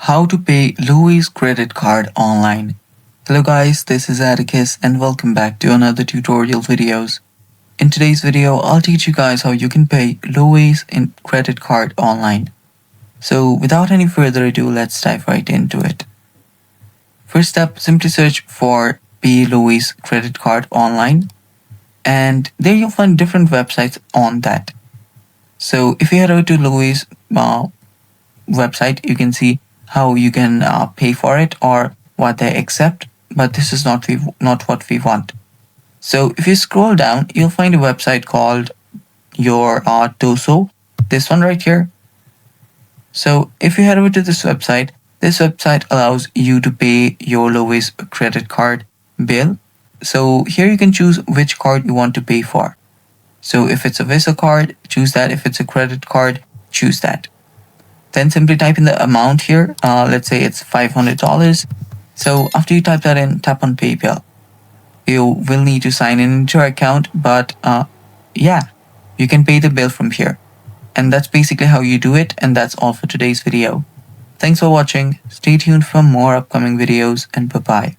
How to pay Lowe's credit card online. Hello guys, this is Atticus and welcome back to another tutorial videos. In today's video, I'll teach you guys how you can pay Lowe's credit card online. So without any further ado, let's dive right into it. First step, simply search for pay Lowe's credit card online, and there you'll find different websites on that. So if you head over to Lowe's website, you can see how you can pay for it or what they accept, but this is not what we want. So if you scroll down, you'll find a website called your Toso, this one right here. So if you head over to this website allows you to pay your Lowe's credit card bill. So here you can choose which card you want to pay for. So if it's a Visa card, choose that. If it's a credit card, choose that. Then simply type in the amount here. Let's say it's $500. So after you type that in, tap on PayPal. You will need to sign in into your account, but yeah, you can pay the bill from here. And that's basically how you do it. And that's all for today's video. Thanks for watching. Stay tuned for more upcoming videos and bye-bye.